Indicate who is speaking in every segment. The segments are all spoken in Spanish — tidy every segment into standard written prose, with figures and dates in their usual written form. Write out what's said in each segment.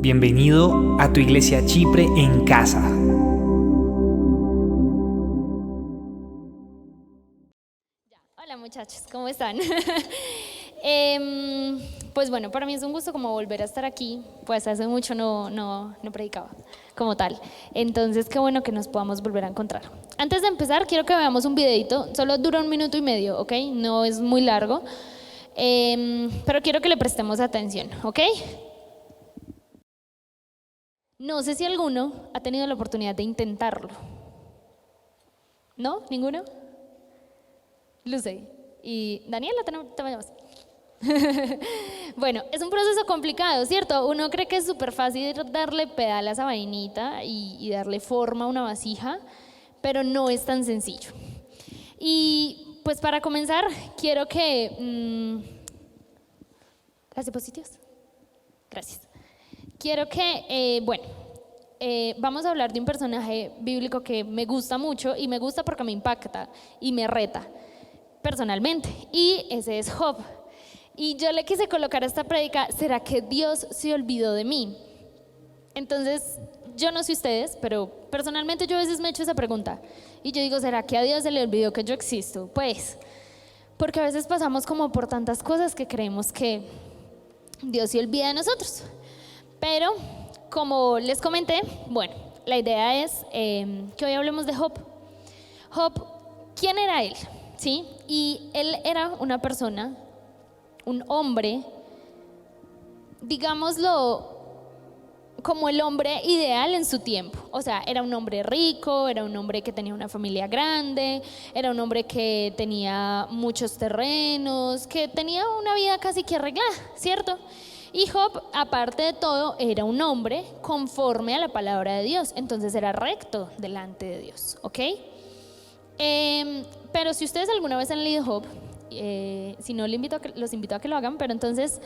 Speaker 1: Bienvenido a tu iglesia Chipre en casa.
Speaker 2: Hola muchachos, ¿cómo están? Pues bueno, para mí es un gusto como volver a estar aquí, pues hace mucho no predicaba como tal, entonces qué bueno que nos podamos volver a encontrar. Antes de empezar quiero que veamos un videito, solo dura 1 minuto y medio, ¿ok? No es muy largo, pero quiero que le prestemos atención, ¿ok? No sé si alguno ha tenido la oportunidad de intentarlo. ¿No? ¿Ninguno? Lucy y Daniela, te vayamos. Bueno, es un proceso complicado, ¿cierto? Uno cree que es súper fácil darle pedal a esa vainita y darle forma a una vasija, pero no es tan sencillo. Y pues para comenzar, quiero que... ¿Las diapositivas? Gracias. Quiero que, vamos a hablar de un personaje bíblico que me gusta mucho y me gusta porque me impacta y me reta personalmente, y ese es Job. Y yo le quise colocar a esta prédica: ¿será que Dios se olvidó de mí? Entonces, yo no sé ustedes, pero personalmente yo a veces me echo esa pregunta y yo digo: ¿será que a Dios se le olvidó que yo existo? Pues, porque a veces pasamos como por tantas cosas que creemos que Dios se olvida de nosotros. Pero, como les comenté, bueno, la idea es que hoy hablemos de Job. Job, ¿quién era él? ¿Sí? Y él era una persona, un hombre, digámoslo, como el hombre ideal en su tiempo. O sea, era un hombre rico, era un hombre que tenía una familia grande, era un hombre que tenía muchos terrenos, que tenía una vida casi que arreglada, ¿cierto? Y Job, aparte de todo, era un hombre conforme a la palabra de Dios, entonces era recto delante de Dios, ¿ok? Pero si ustedes alguna vez han leído Job, si no, los invito a que lo hagan. Pero entonces,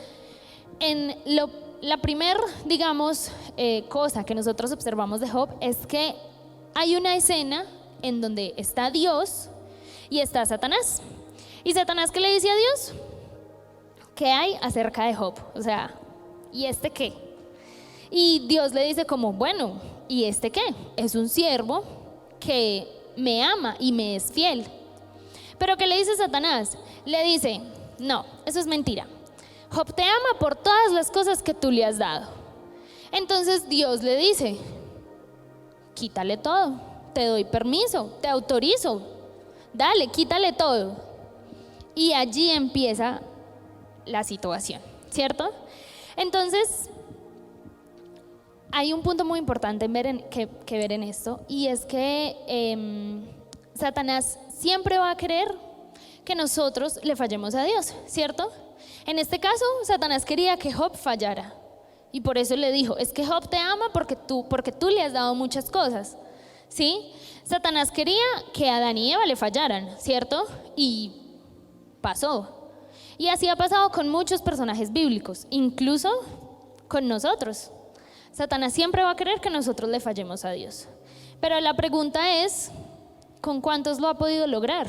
Speaker 2: la primer, digamos, cosa que nosotros observamos de Job es que hay una escena en donde está Dios y está Satanás. ¿Y Satanás qué le dice a Dios? ¿Qué hay acerca de Job? O sea, ¿y este qué? Y Dios le dice como: bueno, ¿y este qué? Es un siervo que me ama y me es fiel. Pero ¿qué le dice Satanás? Le dice: no, eso es mentira. Job te ama por todas las cosas que tú le has dado. Entonces Dios le dice: quítale todo, te doy permiso, te autorizo, dale, quítale todo. Y allí empieza la situación, ¿cierto? Entonces, hay un punto muy importante que ver en esto, y es que Satanás siempre va a querer que nosotros le fallemos a Dios, ¿cierto? En este caso, Satanás quería que Job fallara, y por eso le dijo: es que Job te ama porque tú le has dado muchas cosas, ¿sí? Satanás quería que Adán y Eva le fallaran, ¿cierto? Y pasó. Y así ha pasado con muchos personajes bíblicos, incluso con nosotros. Satanás siempre va a querer que nosotros le fallemos a Dios. Pero la pregunta es: ¿con cuántos lo ha podido lograr?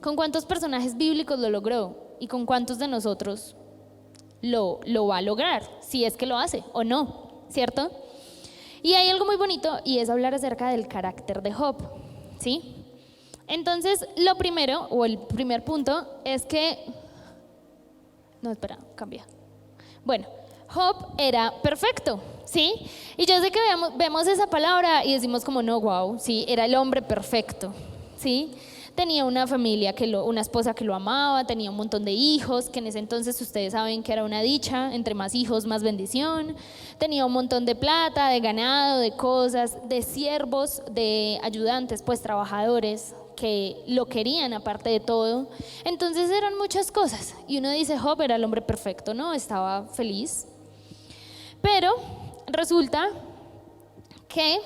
Speaker 2: ¿Con cuántos personajes bíblicos lo logró? ¿Y con cuántos de nosotros lo va a lograr? Si es que lo hace o no, ¿cierto? Y hay algo muy bonito, y es hablar acerca del carácter de Job, ¿sí? Entonces, lo primero, o el primer punto, es que... No, espera, cambia. Bueno, Job era perfecto, ¿sí? Y yo sé que vemos esa palabra y decimos como: no, wow, sí, era el hombre perfecto, ¿sí? Tenía una familia, una esposa que lo amaba, tenía un montón de hijos, que en ese entonces ustedes saben que era una dicha: entre más hijos, más bendición. Tenía un montón de plata, de ganado, de cosas, de siervos, de ayudantes, pues trabajadores que lo querían aparte de todo. Entonces eran muchas cosas, y uno dice: Job era el hombre perfecto, ¿no? Estaba feliz. Pero resulta que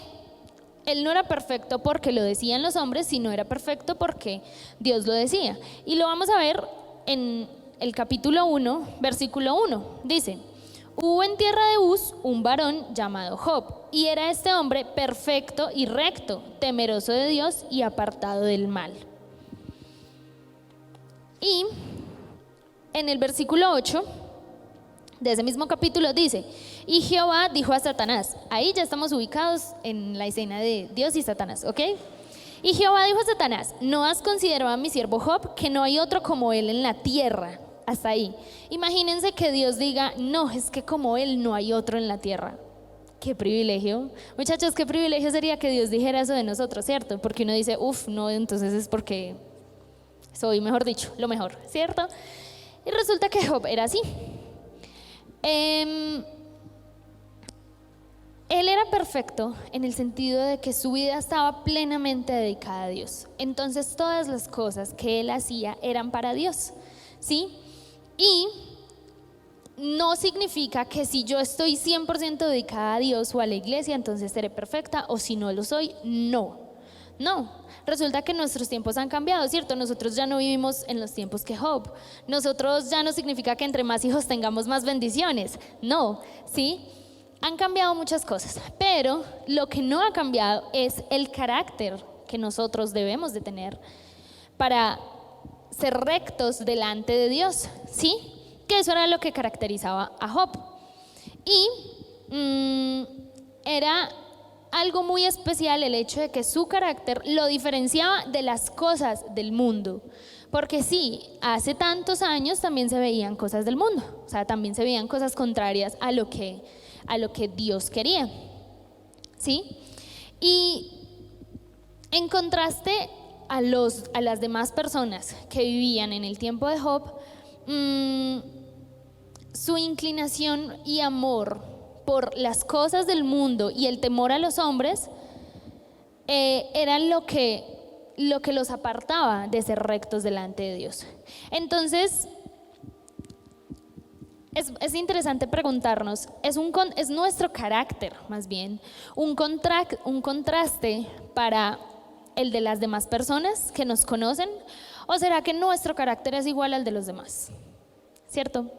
Speaker 2: él no era perfecto porque lo decían los hombres, sino era perfecto porque Dios lo decía. Y lo vamos a ver en el capítulo 1, versículo 1. Dice: hubo en tierra de Uz un varón llamado Job, y era este hombre perfecto y recto, temeroso de Dios y apartado del mal. Y en el versículo 8 de ese mismo capítulo dice: Y Jehová dijo a Satanás, ahí ya estamos ubicados en la escena de Dios y Satanás, ¿ok? Y Jehová dijo a Satanás, ¿no has considerado a mi siervo Job, que no hay otro como él en la tierra? Hasta ahí. Imagínense que Dios diga, no, es que como él no hay otro en la tierra. Qué privilegio. Muchachos, qué privilegio sería que Dios dijera eso de nosotros, ¿cierto? Porque uno dice, no, entonces es porque soy, mejor dicho, lo mejor, ¿cierto? Y resulta que Job era así. Él era perfecto en el sentido de que su vida estaba plenamente dedicada a Dios. Entonces todas las cosas que él hacía eran para Dios, ¿sí? Y no significa que si yo estoy 100% dedicada a Dios o a la iglesia, entonces seré perfecta, o si no lo soy, no. Resulta que nuestros tiempos han cambiado, ¿cierto? Nosotros ya no vivimos en los tiempos que Job. Nosotros ya no significa que entre más hijos tengamos más bendiciones, no, ¿sí? Han cambiado muchas cosas, pero lo que no ha cambiado es el carácter que nosotros debemos de tener para ser rectos delante de Dios, ¿sí? Que eso era lo que caracterizaba a Job. Y era algo muy especial el hecho de que su carácter lo diferenciaba de las cosas del mundo. Porque sí, hace tantos años también se veían cosas del mundo, o sea, también se veían cosas contrarias a lo que Dios quería, ¿sí? Y en contraste a las demás personas que vivían en el tiempo de Job, su inclinación y amor por las cosas del mundo y el temor a los hombres eran lo que los apartaba de ser rectos delante de Dios. Entonces, es interesante preguntarnos, ¿es nuestro carácter más bien un contraste para el de las demás personas que nos conocen? ¿O será que nuestro carácter es igual al de los demás? ¿Cierto?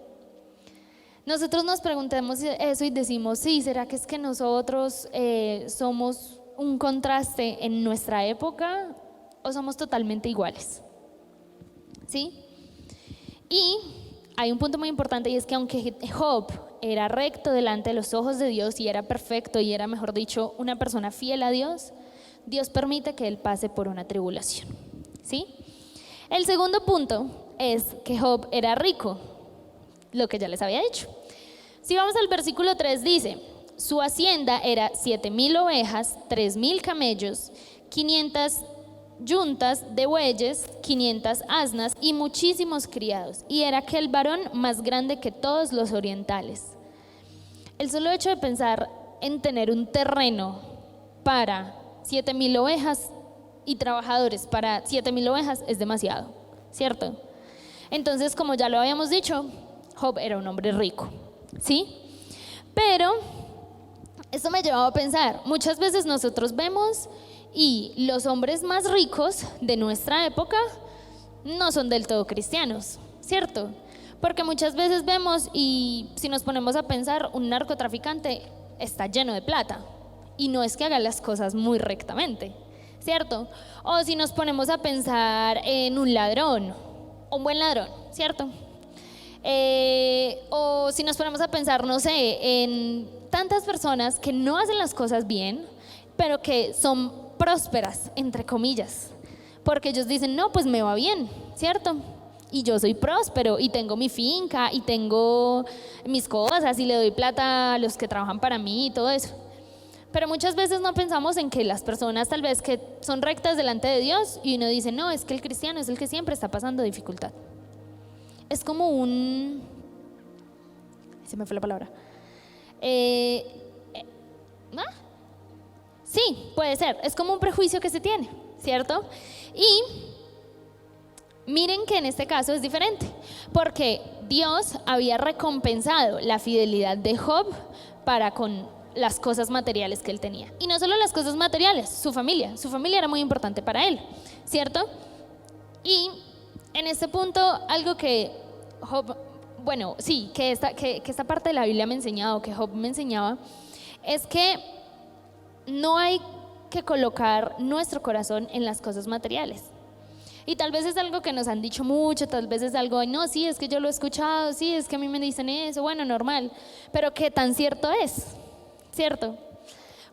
Speaker 2: Nosotros nos preguntamos eso y decimos, sí, ¿será que es que nosotros somos un contraste en nuestra época o somos totalmente iguales? ¿Sí? Y hay un punto muy importante, y es que aunque Job era recto delante de los ojos de Dios y era perfecto y era, mejor dicho, una persona fiel a Dios, Dios permite que él pase por una tribulación, ¿sí? El segundo punto es que Job era rico, lo que ya les había dicho. Si vamos al versículo 3, dice, su hacienda era 7,000 ovejas, 3,000 camellos, 500 yuntas de bueyes, 500 asnas y muchísimos criados, y era aquel varón más grande que todos los orientales. El solo hecho de pensar en tener un terreno para 7,000 ovejas y trabajadores para 7,000 ovejas es demasiado, ¿cierto? Entonces, como ya lo habíamos dicho, Job era un hombre rico, ¿sí? Pero esto me llevaba a pensar, muchas veces nosotros vemos y los hombres más ricos de nuestra época no son del todo cristianos, ¿cierto? Porque muchas veces vemos, y si nos ponemos a pensar, un narcotraficante está lleno de plata y no es que haga las cosas muy rectamente, ¿cierto? O si nos ponemos a pensar en un ladrón, un buen ladrón, ¿cierto? O si nos ponemos a pensar, no sé, en tantas personas que no hacen las cosas bien, pero que son prósperas, entre comillas, porque ellos dicen, no, pues me va bien, ¿cierto? Y yo soy próspero y tengo mi finca y tengo mis cosas y le doy plata a los que trabajan para mí y todo eso. Pero muchas veces no pensamos en que las personas tal vez que son rectas delante de Dios, y uno dice, no, es que el cristiano es el que siempre está pasando dificultad. Es como se me fue la palabra. Sí, puede ser. Es como un prejuicio que se tiene, ¿cierto? Y miren que en este caso es diferente, porque Dios había recompensado la fidelidad de Job para con las cosas materiales que él tenía. Y no solo las cosas materiales, su familia era muy importante para él, ¿cierto? Y en este punto, algo que Job, bueno, sí, que esta parte de la Biblia me enseñaba, que Job me enseñaba, es que no hay que colocar nuestro corazón en las cosas materiales. Y tal vez es algo que nos han dicho mucho, tal vez es algo, no, sí, es que yo lo he escuchado, sí, es que a mí me dicen eso, bueno, normal. Pero ¿qué tan cierto es? ¿Cierto?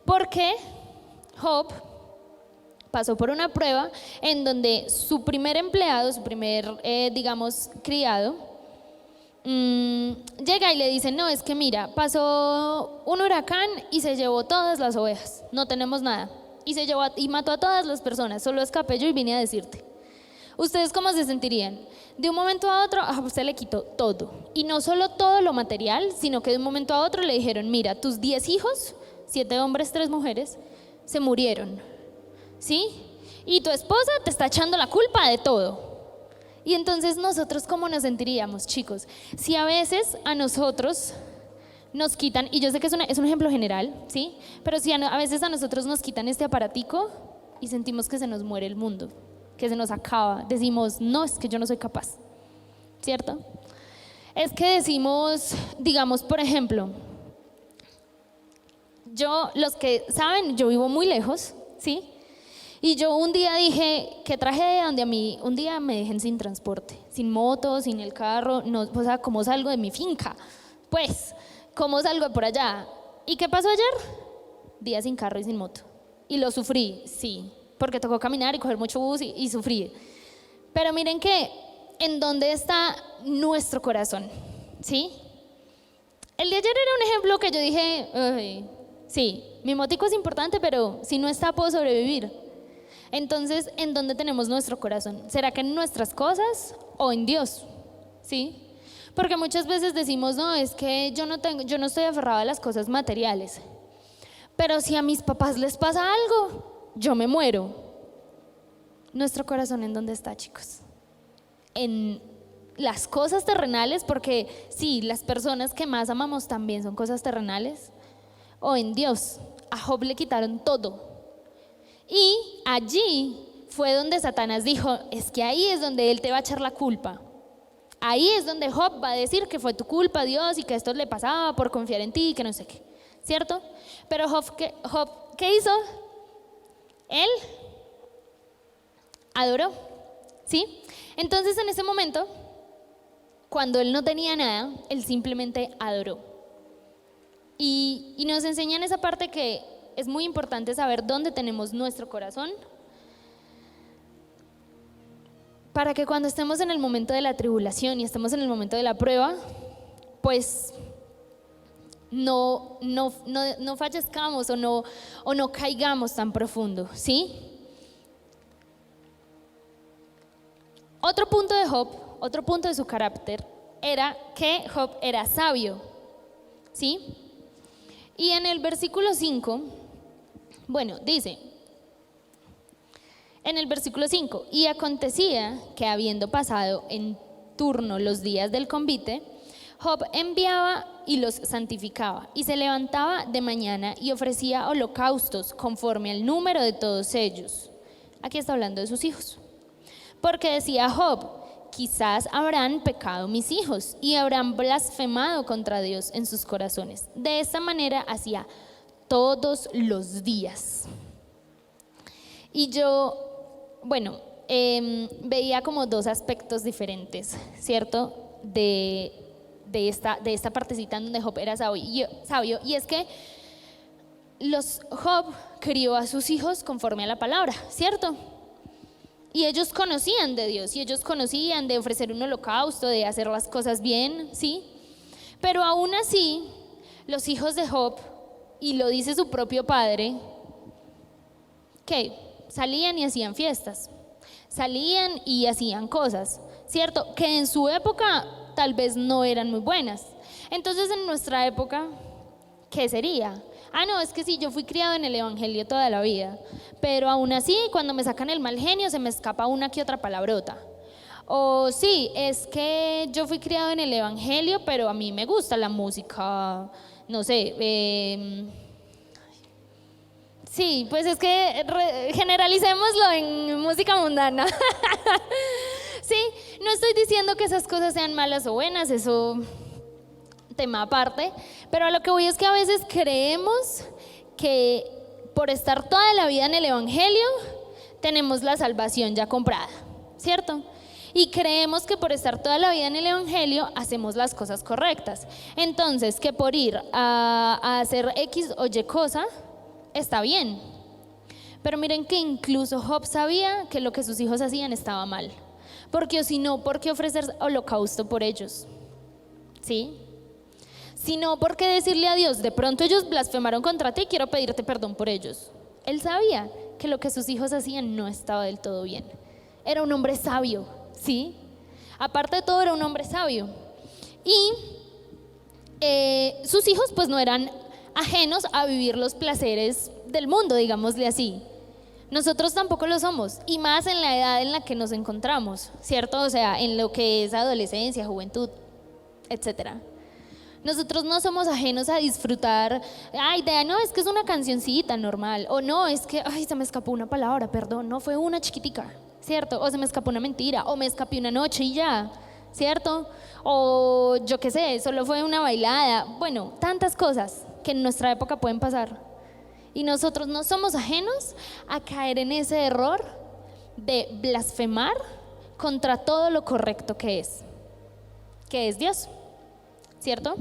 Speaker 2: Porque Job pasó por una prueba en donde su primer empleado, su primer, digamos, criado, llega y le dice, no, es que mira, pasó un huracán y se llevó todas las ovejas, no tenemos nada. Y mató a todas las personas, solo escapé yo y vine a decirte. ¿Ustedes cómo se sentirían? De un momento a otro, a usted le quitó todo. Y no solo todo lo material, sino que de un momento a otro le dijeron, mira, tus 10 hijos, 7 hombres, 3 mujeres, se murieron. ¿Sí? Y tu esposa te está echando la culpa de todo. Y entonces nosotros, ¿cómo nos sentiríamos, chicos? Si a veces a nosotros nos quitan, y yo sé que es un ejemplo general, ¿sí? Pero si a veces a nosotros nos quitan este aparatico y sentimos que se nos muere el mundo, que se nos acaba, decimos, no, es que yo no soy capaz, ¿cierto? Es que decimos, digamos, por ejemplo, los que saben, yo vivo muy lejos, ¿sí? Y yo un día dije, qué tragedia donde a mí un día me dejen sin transporte, sin moto, sin el carro, no, o sea, ¿cómo salgo de mi finca? Pues, ¿cómo salgo de por allá? ¿Y qué pasó ayer? Día sin carro y sin moto. Y lo sufrí, sí, porque tocó caminar y coger mucho bus y sufrí. Pero miren que, ¿en dónde está nuestro corazón? ¿Sí? El de ayer era un ejemplo que yo dije, "Ay, sí, mi motico es importante, pero si no está, puedo sobrevivir". Entonces, ¿en dónde tenemos nuestro corazón? ¿Será que en nuestras cosas o en Dios? ¿Sí? Porque muchas veces decimos, no, es que yo no estoy aferrada a las cosas materiales. Pero si a mis papás les pasa algo, yo me muero. ¿Nuestro corazón en dónde está, chicos? En las cosas terrenales, porque sí, las personas que más amamos también son cosas terrenales, o en Dios. A Job le quitaron todo. Y allí fue donde Satanás dijo, es que ahí es donde él te va a echar la culpa. Ahí es donde Job va a decir que fue tu culpa, Dios, y que esto le pasaba por confiar en ti y que no sé qué, ¿cierto? Pero Job, ¿qué hizo? Él adoró, ¿sí? Entonces en ese momento, cuando él no tenía nada, él simplemente adoró. Y nos enseñan esa parte que es muy importante saber dónde tenemos nuestro corazón, para que cuando estemos en el momento de la tribulación y estemos en el momento de la prueba, pues no fallezcamos o no caigamos tan profundo, ¿sí? Otro punto de Job, otro punto de su carácter, era que Job era sabio, ¿sí? Y en el versículo 5, bueno, dice, en el versículo 5, y acontecía que habiendo pasado en turno los días del convite, Job enviaba y los santificaba, y se levantaba de mañana y ofrecía holocaustos conforme al número de todos ellos. Aquí está hablando de sus hijos. Porque decía Job, quizás habrán pecado mis hijos y habrán blasfemado contra Dios en sus corazones. De esta manera hacía todos los días. Y yo, bueno, veía como dos aspectos diferentes, ¿cierto? De esta partecita en donde Job era sabio. Y es que Job crió a sus hijos conforme a la palabra, ¿cierto? Y ellos conocían de Dios, y ellos conocían de ofrecer un holocausto, de hacer las cosas bien, ¿sí? Pero aún así, los hijos de Job, y lo dice su propio padre, que salían y hacían fiestas, salían y hacían cosas, ¿cierto? Que en su época tal vez no eran muy buenas. Entonces en nuestra época, ¿qué sería? No, es que sí, yo fui criado en el evangelio toda la vida, pero aún así cuando me sacan el mal genio se me escapa una que otra palabrota. O sí, es que yo fui criado en el evangelio, pero a mí me gusta la música, no sé, sí, pues es que generalicémoslo en música mundana. Sí, no estoy diciendo que esas cosas sean malas o buenas, eso tema aparte, pero a lo que voy es que a veces creemos que por estar toda la vida en el evangelio tenemos la salvación ya comprada, ¿cierto? Y creemos que por estar toda la vida en el Evangelio hacemos las cosas correctas. Entonces, que por ir a hacer X o Y cosa está bien. Pero miren que incluso Job sabía que lo que sus hijos hacían estaba mal. Porque o si no, ¿por qué ofrecer holocausto por ellos? ¿Sí? Si no, ¿por qué decirle a Dios, de pronto ellos blasfemaron contra ti, quiero pedirte perdón por ellos? Él sabía que lo que sus hijos hacían no estaba del todo bien. Era un hombre sabio, ¿sí? Aparte de todo, era un hombre sabio. Y sus hijos pues no eran ajenos a vivir los placeres del mundo, digámosle así. Nosotros tampoco lo somos, y más en la edad en la que nos encontramos, ¿cierto? O sea, en lo que es adolescencia, juventud, etcétera. Nosotros no somos ajenos a disfrutar, ay, no, es que es una cancioncita normal, o no, es que, ay, se me escapó una palabra, perdón, no fue una chiquitica, ¿cierto? O se me escapó una mentira, o me escapé una noche y ya, ¿cierto? O yo qué sé, solo fue una bailada, bueno, tantas cosas que en nuestra época pueden pasar. Y nosotros no somos ajenos a caer en ese error de blasfemar contra todo lo correcto que es Dios, ¿cierto?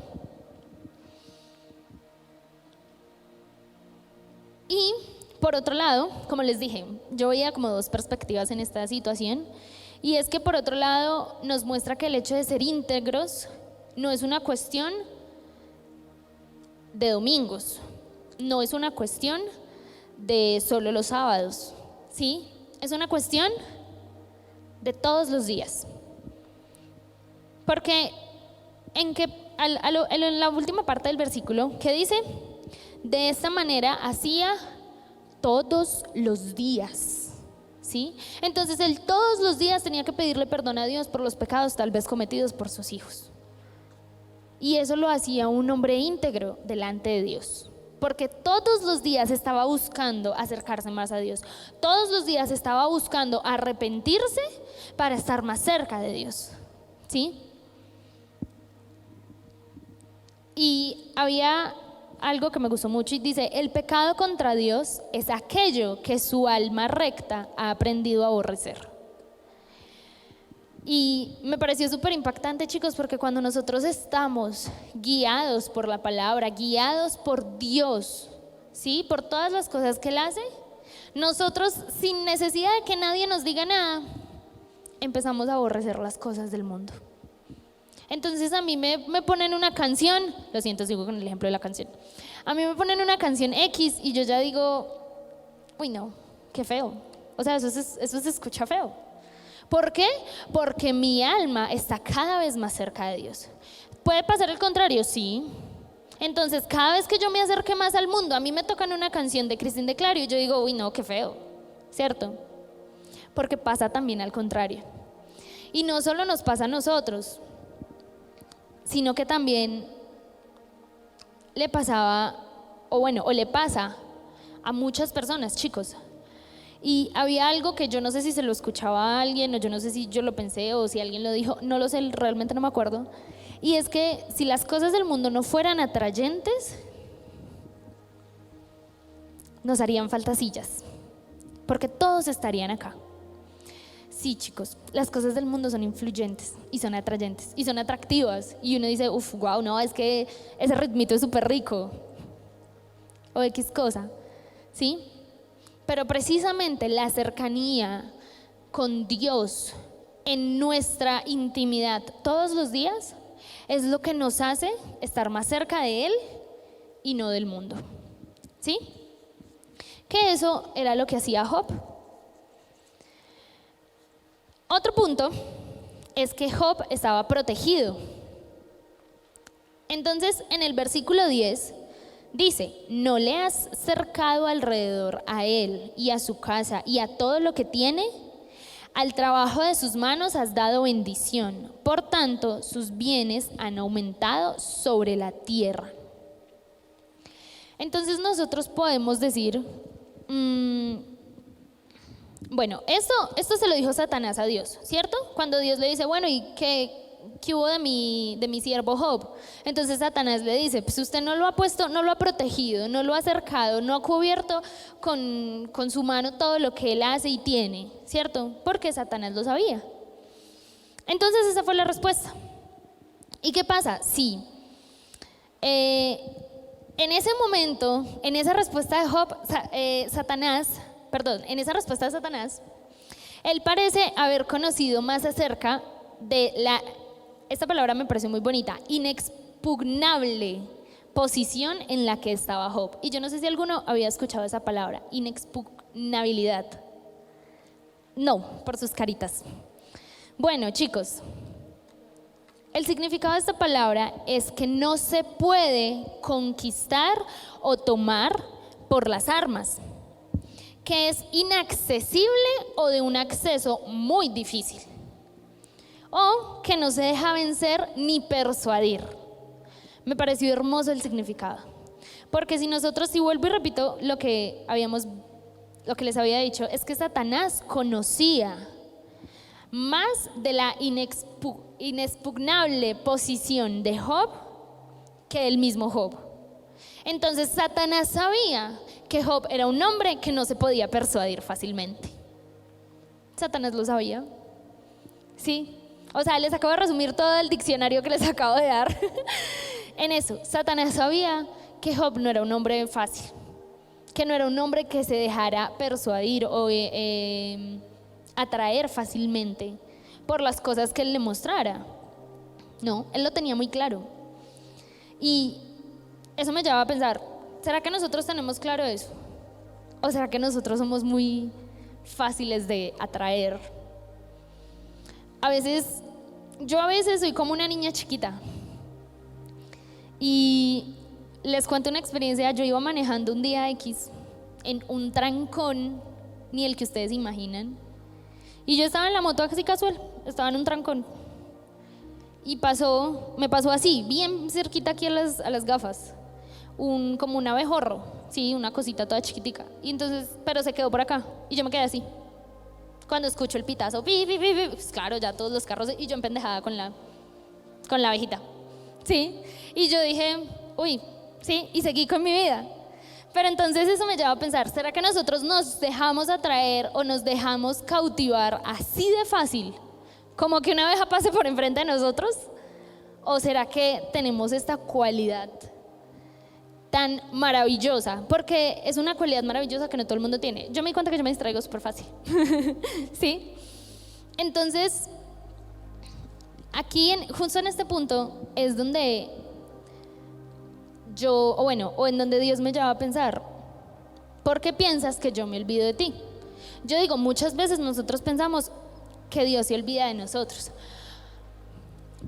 Speaker 2: Y por otro lado, como les dije, yo veía como dos perspectivas en esta situación, y es que por otro lado nos muestra que el hecho de ser íntegros no es una cuestión de domingos, no es una cuestión de solo los sábados, ¿sí? Es una cuestión de todos los días. Porque en la última parte del versículo, ¿qué dice? De esta manera hacía todos los días, ¿sí? Entonces él todos los días tenía que pedirle perdón a Dios por los pecados tal vez cometidos por sus hijos. Y eso lo hacía un hombre íntegro delante de Dios. Porque todos los días estaba buscando acercarse más a Dios. Todos los días estaba buscando arrepentirse para estar más cerca de Dios, ¿sí? Y había algo que me gustó mucho y dice, el pecado contra Dios es aquello que su alma recta ha aprendido a aborrecer. Y me pareció súper impactante, chicos, porque cuando nosotros estamos guiados por la palabra, guiados por Dios, ¿sí? Por todas las cosas que Él hace, nosotros, sin necesidad de que nadie nos diga nada, empezamos a aborrecer las cosas del mundo. Entonces a mí me ponen una canción, lo siento, sigo con el ejemplo de la canción. A mí me ponen una canción X y yo ya digo, uy no, qué feo. O sea, eso se escucha feo. ¿Por qué? Porque mi alma está cada vez más cerca de Dios. ¿Puede pasar el contrario? Sí. Entonces, cada vez que yo me acerque más al mundo, a mí me tocan una canción de Cristín de Clario y yo digo, uy, no, qué feo, ¿cierto? Porque pasa también al contrario. Y no solo nos pasa a nosotros, sino que también le pasaba, o le pasa a muchas personas, chicos. Y había algo que yo no sé si se lo escuchaba a alguien, o yo no sé si yo lo pensé, o si alguien lo dijo, no lo sé, realmente no me acuerdo. Y es que si las cosas del mundo no fueran atrayentes, nos harían falta sillas, porque todos estarían acá. Sí, chicos, las cosas del mundo son influyentes y son atrayentes y son atractivas. Y uno dice, uff, wow, no, es que ese ritmito es súper rico. O X cosa, ¿sí? Pero precisamente la cercanía con Dios en nuestra intimidad todos los días es lo que nos hace estar más cerca de Él y no del mundo, ¿sí? Que eso era lo que hacía Job. Otro punto es que Job estaba protegido. Entonces, en el versículo 10 dice, ¿no le has cercado alrededor a él y a su casa y a todo lo que tiene? Al trabajo de sus manos has dado bendición, por tanto sus bienes han aumentado sobre la tierra. Entonces nosotros podemos decir, bueno, esto se lo dijo Satanás a Dios, ¿cierto? Cuando Dios le dice, bueno, ¿y qué ¿qué hubo de mi siervo Job? Entonces Satanás le dice, pues usted no lo ha puesto, no lo ha protegido, no lo ha acercado, no ha cubierto con su mano todo lo que él hace y tiene, ¿cierto? Porque Satanás lo sabía. Entonces esa fue la respuesta. ¿Y qué pasa? Sí. En ese momento, en esa respuesta de Job, en esa respuesta de Satanás, él parece haber conocido más acerca de esta palabra me pareció muy bonita, inexpugnable posición en la que estaba Job. Y yo no sé si alguno había escuchado esa palabra, inexpugnabilidad. No, por sus caritas. Bueno, chicos, el significado de esta palabra es que no se puede conquistar o tomar por las armas, que es inaccesible o de un acceso muy difícil, o que no se deja vencer ni persuadir. Me pareció hermoso el significado, porque si nosotros, si vuelvo y repito lo que les había dicho, es que Satanás conocía más de la inexpugnable posición de Job que el mismo Job. Entonces Satanás sabía que Job era un hombre que no se podía persuadir fácilmente. Satanás lo sabía. Sí, o sea, les acabo de resumir todo el diccionario que les acabo de dar. En eso, Satanás sabía que Job no era un hombre fácil, que no era un hombre que se dejara persuadir o atraer fácilmente por las cosas que él le mostrara. No, él lo tenía muy claro. Y eso me lleva a pensar, ¿será que nosotros tenemos claro eso? ¿O será que nosotros somos muy fáciles de atraer? Yo a veces soy como una niña chiquita. Y les cuento una experiencia. Yo iba manejando un día X en un trancón, ni el que ustedes imaginan. Y yo estaba en la moto así casual, estaba en un trancón. Y me pasó así, bien cerquita aquí a las gafas, como un abejorro, sí, una cosita toda chiquitica. Y entonces, pero se quedó por acá y yo me quedé así. Cuando escucho el pitazo, pues claro, ya todos los carros, y yo empendejada con la abejita, sí. Y yo dije, uy, sí, y seguí con mi vida. Pero entonces eso me lleva a pensar, ¿será que nosotros nos dejamos atraer o nos dejamos cautivar así de fácil, como que una abeja pase por enfrente de nosotros? ¿O será que tenemos esta cualidad tan maravillosa? Porque es una cualidad maravillosa que no todo el mundo tiene. Yo me di cuenta que yo me distraigo súper fácil. ¿Sí? Entonces, aquí, justo en este punto, es donde o en donde Dios me lleva a pensar, ¿por qué piensas que yo me olvido de ti? Yo digo, muchas veces nosotros pensamos que Dios se olvida de nosotros.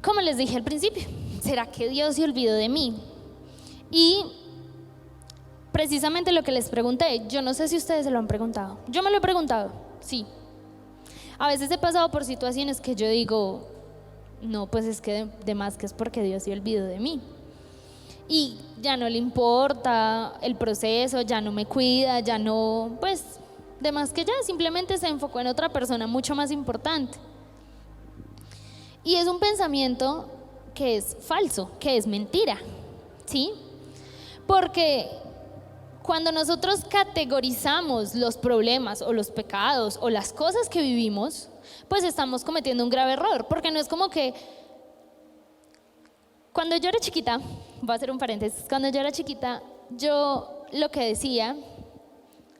Speaker 2: Como les dije al principio, ¿será que Dios se olvidó de mí? Y precisamente lo que les pregunté, yo no sé si ustedes se lo han preguntado. Yo me lo he preguntado, sí. A veces he pasado por situaciones que yo digo, no, pues es que de más que es porque Dios se olvidó de mí. Y ya no le importa el proceso, ya no me cuida, ya no, pues, de más que ya, simplemente se enfocó en otra persona mucho más importante. Y es un pensamiento que es falso, que es mentira, ¿sí? Porque cuando nosotros categorizamos los problemas o los pecados o las cosas que vivimos, pues estamos cometiendo un grave error, porque no es como que cuando yo era chiquita, voy a hacer un paréntesis, cuando yo era chiquita, yo lo que decía,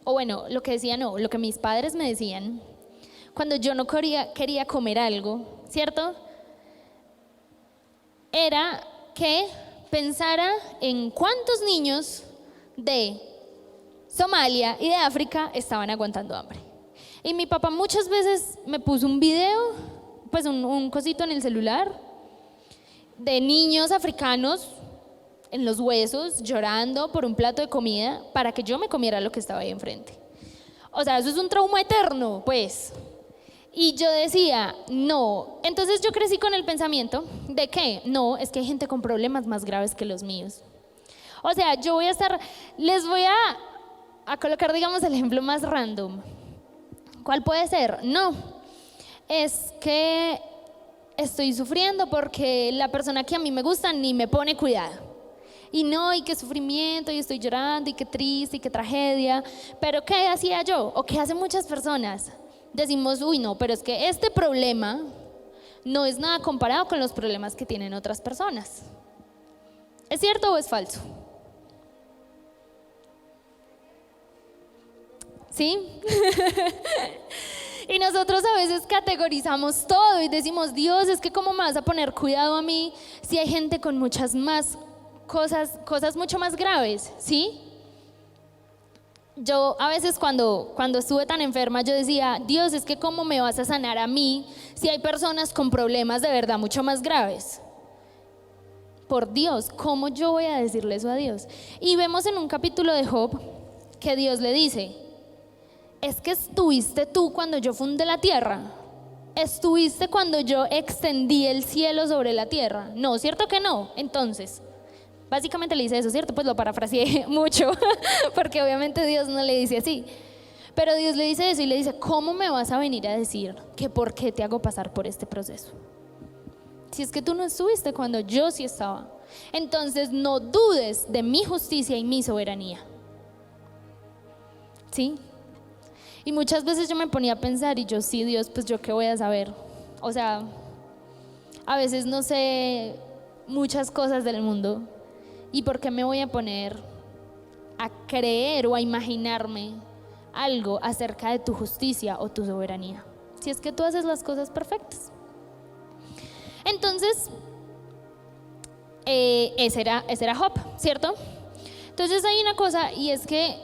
Speaker 2: o bueno, lo que mis padres me decían, cuando yo no quería comer algo, ¿cierto? Era que pensara en cuántos niños de Somalia y de África estaban aguantando hambre. Y mi papá muchas veces me puso un video, pues un cosito en el celular, de niños africanos en los huesos llorando por un plato de comida para que yo me comiera lo que estaba ahí enfrente. O sea, eso es un trauma eterno, pues. Y yo decía, no. Entonces yo crecí con el pensamiento de que no, es que hay gente con problemas más graves que los míos. O sea, les voy a colocar, digamos, el ejemplo más random. ¿Cuál puede ser? No, es que estoy sufriendo porque la persona que a mí me gusta ni me pone cuidado. Y no, y qué sufrimiento, y estoy llorando, y qué triste, y qué tragedia. Pero ¿qué hacía yo? ¿O qué hacen muchas personas? Decimos, uy, no, pero es que este problema no es nada comparado con los problemas que tienen otras personas. ¿Es cierto o es falso? ¿Sí? Y nosotros a veces categorizamos todo y decimos, Dios, es que cómo me vas a poner cuidado a mí si hay gente con muchas más cosas mucho más graves, ¿sí? Yo a veces cuando estuve tan enferma yo decía, Dios, es que cómo me vas a sanar a mí si hay personas con problemas de verdad mucho más graves. Por Dios, ¿cómo yo voy a decirle eso a Dios? Y vemos en un capítulo de Job que Dios le dice, es que estuviste tú cuando yo fundé la tierra, estuviste cuando yo extendí el cielo sobre la tierra. No, ¿cierto que no? Entonces, básicamente le dice eso, ¿cierto? Pues lo parafraseé mucho, porque obviamente Dios no le dice así. Pero Dios le dice eso y le dice, ¿cómo me vas a venir a decir que por qué te hago pasar por este proceso? Si es que tú no estuviste cuando yo sí estaba. Entonces no dudes de mi justicia y mi soberanía. ¿Sí? Y muchas veces yo me ponía a pensar y yo, sí, Dios, pues yo qué voy a saber. O sea, a veces no sé muchas cosas del mundo. ¿Y por qué me voy a poner a creer o a imaginarme algo acerca de tu justicia o tu soberanía? Si es que tú haces las cosas perfectas. Entonces, ese era Job, ¿cierto? Entonces hay una cosa y es que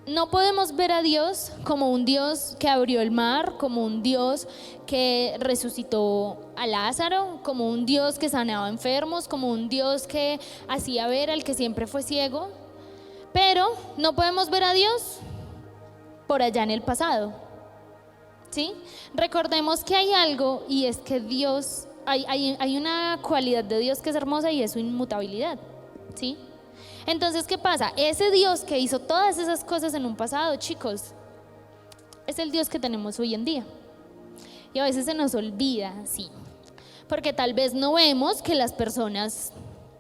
Speaker 2: no podemos ver a Dios como un Dios que abrió el mar, como un Dios que resucitó a Lázaro, como un Dios que sanaba enfermos, como un Dios que hacía ver al que siempre fue ciego. Pero no podemos ver a Dios por allá en el pasado, ¿sí? Recordemos que hay algo y es que Dios, hay una cualidad de Dios que es hermosa y es su inmutabilidad, ¿sí? Entonces, ¿qué pasa? Ese Dios que hizo todas esas cosas en un pasado, chicos, es el Dios que tenemos hoy en día. Y a veces se nos olvida, sí, porque tal vez no vemos que las personas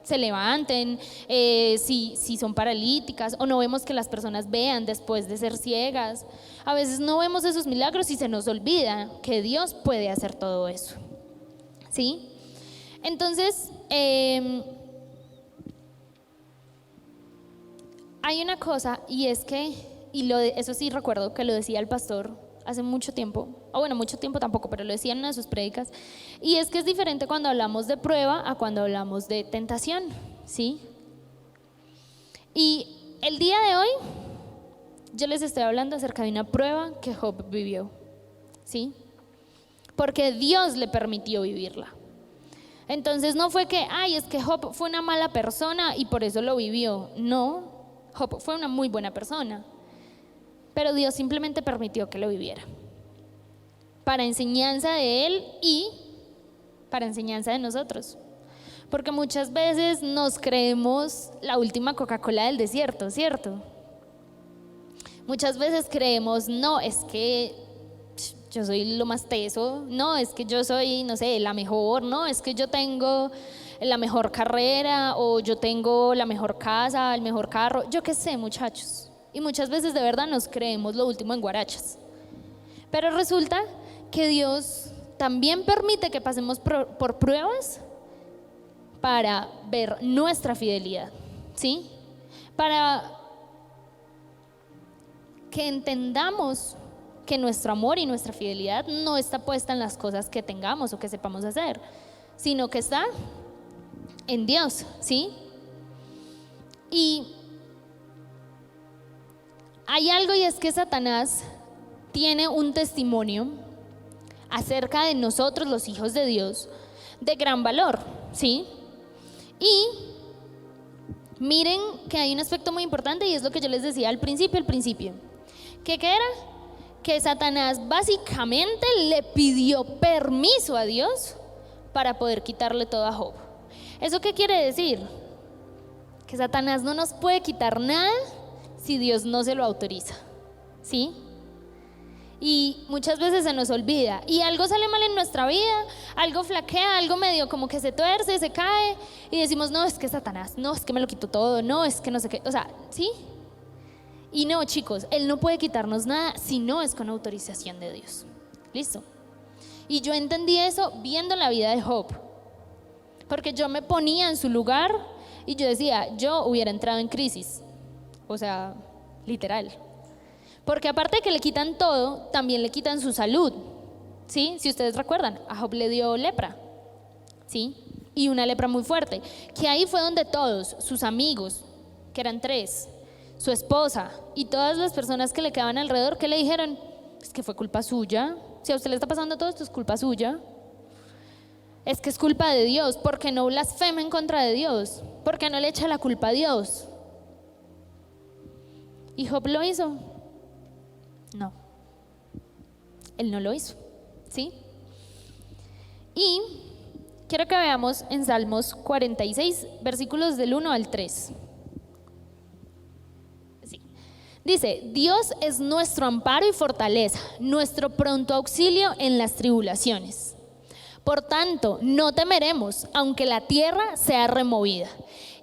Speaker 2: se levanten, si son paralíticas, o no vemos que las personas vean después de ser ciegas. A veces no vemos esos milagros y se nos olvida que Dios puede hacer todo eso, ¿sí? Entonces, hay una cosa y es que, eso sí recuerdo que lo decía el pastor hace mucho tiempo, o bueno, mucho tiempo tampoco, pero lo decía en una de sus prédicas, y es que es diferente cuando hablamos de prueba a cuando hablamos de tentación, ¿sí? Y el día de hoy yo les estoy hablando acerca de una prueba que Job vivió, ¿sí? Porque Dios le permitió vivirla. Entonces no fue que, es que Job fue una mala persona y por eso lo vivió. No, Job fue una muy buena persona, pero Dios simplemente permitió que lo viviera para enseñanza de él y para enseñanza de nosotros, porque muchas veces nos creemos la última Coca-Cola del desierto, ¿cierto? Muchas veces creemos, no, es que yo soy lo más teso, no, es que yo soy, no sé, la mejor, no, es que yo tengo la mejor carrera o yo tengo la mejor casa, el mejor carro, yo qué sé, muchachos. Y muchas veces de verdad nos creemos lo último en guarachas. Pero resulta que Dios también permite que pasemos por pruebas para ver nuestra fidelidad, ¿sí? Para que entendamos que nuestro amor y nuestra fidelidad no está puesta en las cosas que tengamos o que sepamos hacer, sino que está en Dios, ¿sí? Y hay algo y es que Satanás tiene un testimonio acerca de nosotros, los hijos de Dios, de gran valor, ¿sí? Y miren que hay un aspecto muy importante y es lo que yo les decía al principio, ¿qué era? Que Satanás básicamente le pidió permiso a Dios para poder quitarle todo a Job. ¿Eso qué quiere decir? Que Satanás no nos puede quitar nada si Dios no se lo autoriza, ¿sí? Y muchas veces se nos olvida. Y algo sale mal en nuestra vida, algo flaquea, algo medio como que se tuerce, se cae. Y decimos, no, es que Satanás, no, es que me lo quitó todo, no, es que no sé qué. O sea, ¿sí? Y no, chicos, Él no puede quitarnos nada si no es con autorización de Dios. ¿Listo? Y yo entendí eso viendo la vida de Job. Porque yo me ponía en su lugar y yo decía, yo hubiera entrado en crisis. O sea, literal. Porque aparte de que le quitan todo, también le quitan su salud. ¿Sí? Si ustedes recuerdan, a Job le dio lepra. ¿Sí? Y una lepra muy fuerte. Que ahí fue donde todos, sus amigos, que eran 3, su esposa y todas las personas que le quedaban alrededor, que le dijeron, es que fue culpa suya. Si a usted le está pasando todo esto, es culpa suya. Es que es culpa de Dios. ¿Por qué no blasfema en contra de Dios? ¿Por qué no le echa la culpa a Dios? ¿Y Job lo hizo? No. Él no lo hizo. ¿Sí? Y quiero que veamos en Salmos 46, versículos del 1 al 3. Sí. Dice, Dios es nuestro amparo y fortaleza, nuestro pronto auxilio en las tribulaciones. Por tanto, no temeremos, aunque la tierra sea removida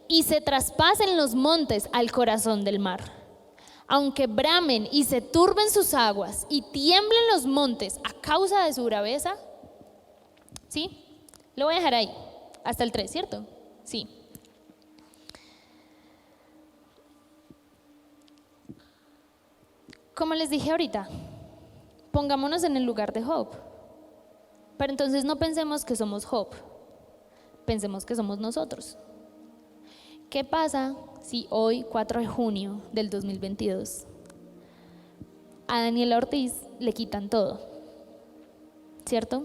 Speaker 2: y se traspasen los montes al corazón del mar. Aunque bramen y se turben sus aguas y tiemblen los montes a causa de su braveza. ¿Sí? Lo voy a dejar ahí, hasta el 3, ¿cierto? Sí. Como les dije ahorita, pongámonos en el lugar de Job. Pero entonces no pensemos que somos Job, pensemos que somos nosotros. ¿Qué pasa si hoy, 4 de junio del 2022, a Daniela Ortiz le quitan todo? ¿Cierto?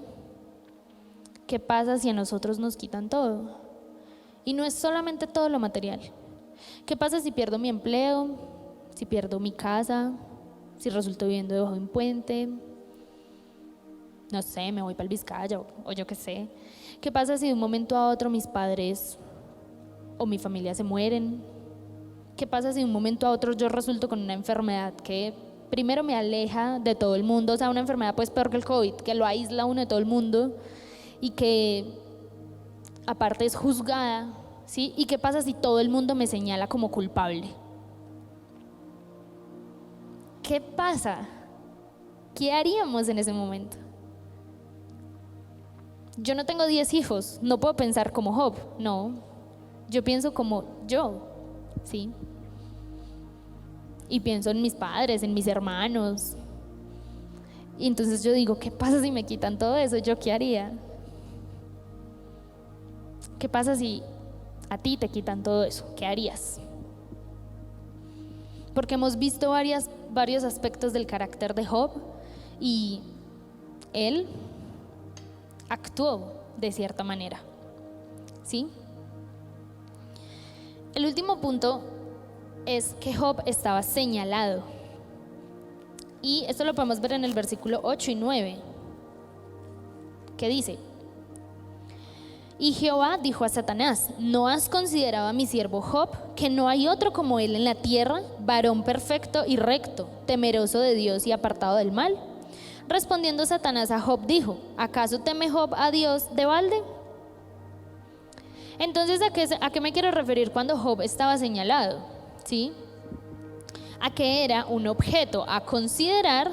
Speaker 2: ¿Qué pasa si a nosotros nos quitan todo? Y no es solamente todo lo material. ¿Qué pasa si pierdo mi empleo? Si pierdo mi casa, si resulto viviendo debajo de un puente, no sé, me voy para el Vizcaya o yo qué sé. ¿Qué pasa si de un momento a otro mis padres o mi familia se mueren? ¿Qué pasa si de un momento a otro yo resulto con una enfermedad que primero me aleja de todo el mundo? O sea, una enfermedad pues peor que el COVID, que lo aísla a uno de todo el mundo y que aparte es juzgada, ¿sí? ¿Y qué pasa si todo el mundo me señala como culpable? ¿Qué pasa? ¿Qué haríamos en ese momento? Yo no tengo 10 hijos, no puedo pensar como Job, no. Yo pienso como yo, ¿sí? Y pienso en mis padres, en mis hermanos. Y entonces yo digo, ¿qué pasa si me quitan todo eso? ¿Yo qué haría? ¿Qué pasa si a ti te quitan todo eso? ¿Qué harías? Porque hemos visto varios aspectos del carácter de Job y él actuó de cierta manera, ¿sí? El último punto es que Job estaba señalado. Y esto lo podemos ver en el versículo 8 y 9, que dice: Y Jehová dijo a Satanás: ¿No has considerado a mi siervo Job, que no hay otro como él en la tierra, varón perfecto y recto, temeroso de Dios y apartado del mal? Respondiendo Satanás a Job dijo: ¿Acaso teme Job a Dios de balde? Entonces, ¿a qué me quiero referir cuando Job estaba señalado? ¿Sí? A que era un objeto a considerar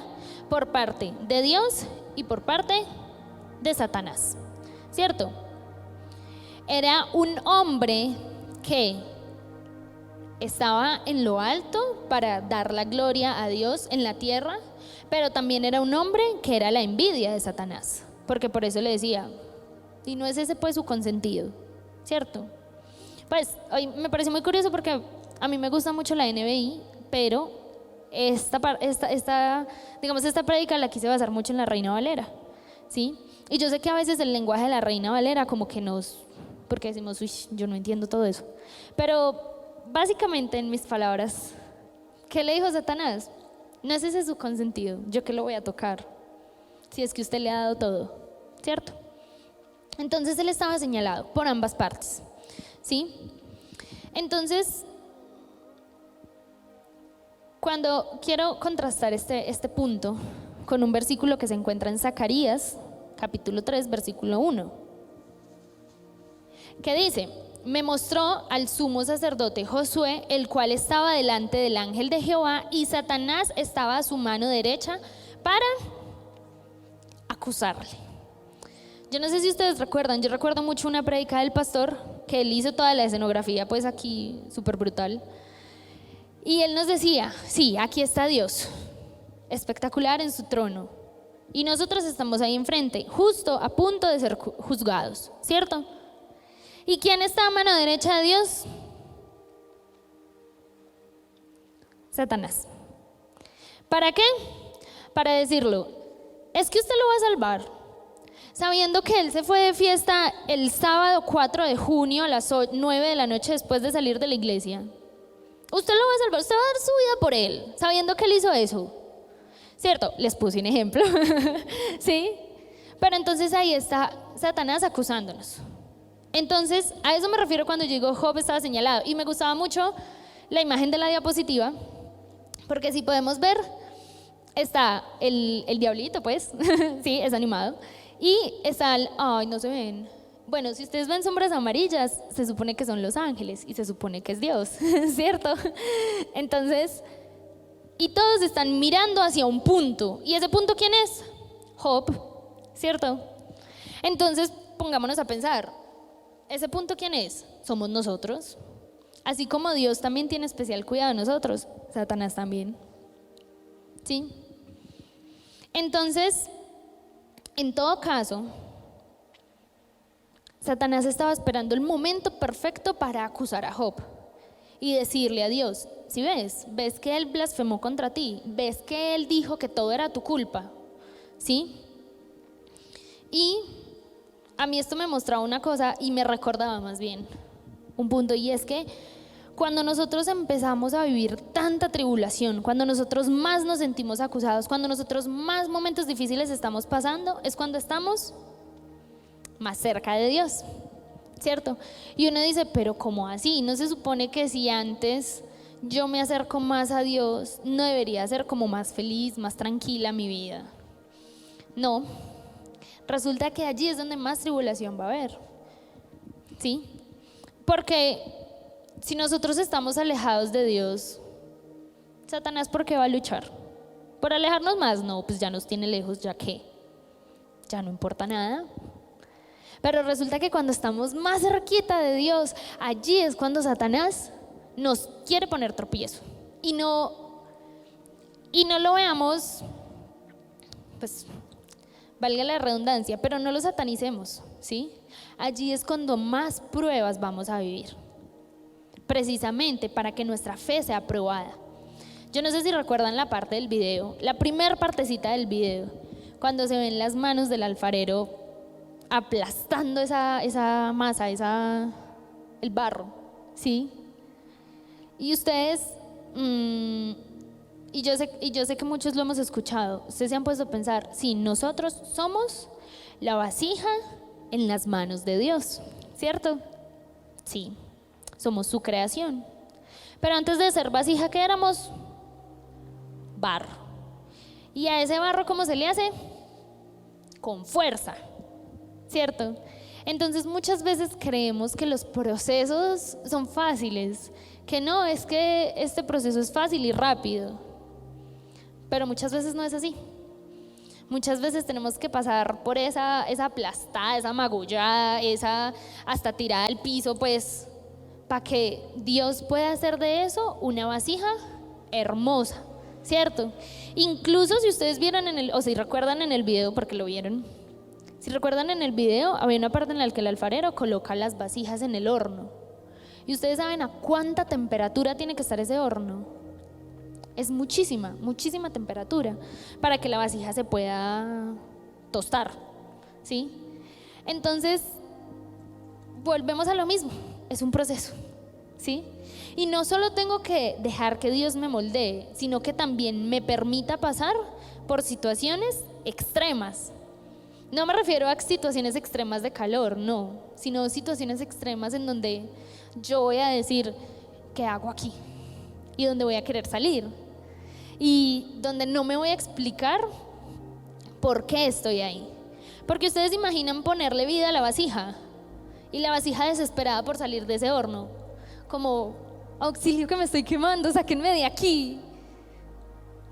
Speaker 2: por parte de Dios y por parte de Satanás, ¿cierto? Era un hombre que estaba en lo alto para dar la gloria a Dios en la tierra, pero también era un hombre que era la envidia de Satanás, porque por eso le decía, y no es ese pues su consentido, ¿cierto? Pues hoy me parece muy curioso porque a mí me gusta mucho la NBI, pero esta prédica la quise basar mucho en la Reina Valera, ¿sí? Y yo sé que a veces el lenguaje de la Reina Valera como que porque decimos, uy, yo no entiendo todo eso. Pero básicamente en mis palabras, ¿qué le dijo Satanás? No es ese su consentido, yo que lo voy a tocar, si es que usted le ha dado todo, ¿cierto? Entonces él estaba señalado por ambas partes, ¿sí? Entonces, cuando quiero contrastar este punto, con un versículo que se encuentra en Zacarías, capítulo 3, versículo 1, que dice: me mostró al sumo sacerdote Josué, el cual estaba delante del ángel de Jehová, y Satanás estaba a su mano derecha para acusarle. Yo no sé si ustedes recuerdan, yo recuerdo mucho una prédica del pastor, que él hizo toda la escenografía, pues aquí súper brutal. Y él nos decía: sí, aquí está Dios, espectacular en su trono. Y nosotros estamos ahí enfrente, justo a punto de ser juzgados, ¿cierto? ¿Y quién está a mano derecha de Dios? Satanás. ¿Para qué? Para decirlo: es que usted lo va a salvar, sabiendo que él se fue de fiesta el sábado 4 de junio a las 9 de la noche después de salir de la iglesia. Usted lo va a salvar, usted va a dar su vida por él, sabiendo que él hizo eso. ¿Cierto? Les puse un ejemplo. ¿Sí? Pero entonces ahí está Satanás acusándonos. Entonces, a eso me refiero cuando yo digo Job estaba señalado. Y me gustaba mucho la imagen de la diapositiva, porque si podemos ver, está el diablito, pues, sí, es animado. Y está ay, no se ven. Bueno, si ustedes ven sombras amarillas, se supone que son los ángeles y se supone que es Dios, ¿cierto? Entonces, y todos están mirando hacia un punto. ¿Y ese punto quién es? Job, ¿cierto? Entonces, pongámonos a pensar, ¿ese punto quién es? Somos nosotros. Así como Dios también tiene especial cuidado de nosotros, Satanás también. ¿Sí? Entonces, en todo caso, Satanás estaba esperando el momento perfecto para acusar a Job y decirle a Dios: si ves que él blasfemó contra ti, ves que él dijo que todo era tu culpa, ¿sí? Y a mí esto me mostraba una cosa y me recordaba más bien un punto, y es que cuando nosotros empezamos a vivir tanta tribulación, cuando nosotros más nos sentimos acusados, cuando nosotros más momentos difíciles estamos pasando, es cuando estamos más cerca de Dios, ¿cierto? Y uno dice: pero ¿cómo así? ¿No se supone que si antes yo me acerco más a Dios, no debería ser como más feliz, más tranquila mi vida? No, resulta que allí es donde más tribulación va a haber, ¿sí? Porque si nosotros estamos alejados de Dios, Satanás, ¿por qué va a luchar? ¿Por alejarnos más? No, pues ya nos tiene lejos, ¿ya qué? Ya no importa nada. Pero resulta que cuando estamos más cerquita de Dios, allí es cuando Satanás nos quiere poner tropiezo. Y no lo veamos, pues, valga la redundancia, pero no lo satanicemos, ¿sí? Allí es cuando más pruebas vamos a vivir, precisamente para que nuestra fe sea probada. Yo no sé si recuerdan la parte del video, la primera partecita del video, cuando se ven las manos del alfarero aplastando esa masa, el barro, ¿sí? Y ustedes, y yo sé que muchos lo hemos escuchado, ustedes se han puesto a pensar: sí, nosotros somos la vasija en las manos de Dios, ¿cierto? Sí, somos su creación. Pero antes de ser vasija, ¿qué éramos? Barro. Y a ese barro, ¿cómo se le hace? Con fuerza, ¿cierto? Entonces muchas veces creemos que los procesos son fáciles, que no, es que este proceso es fácil y rápido, pero muchas veces no es así. Muchas veces tenemos que pasar por esa aplastada, esa magullada, hasta tirada al piso, pues, para que Dios pueda hacer de eso una vasija hermosa, ¿cierto? Incluso si ustedes vieron o si recuerdan en el video, porque lo vieron, si recuerdan en el video, había una parte en la que el alfarero coloca las vasijas en el horno. Y ustedes saben a cuánta temperatura tiene que estar ese horno. Es muchísima, muchísima temperatura para que la vasija se pueda tostar, ¿sí? Entonces, volvemos a lo mismo, es un proceso, ¿sí? Y no solo tengo que dejar que Dios me moldee, sino que también me permita pasar por situaciones extremas. No me refiero a situaciones extremas de calor, no, sino situaciones extremas en donde yo voy a decir: ¿qué hago aquí? Y donde voy a querer salir. Y donde no me voy a explicar ¿Por qué estoy ahí? Porque ustedes imaginan ponerle vida a la vasija y la vasija desesperada por salir de ese horno, como auxilio que me estoy quemando, sáquenme de aquí.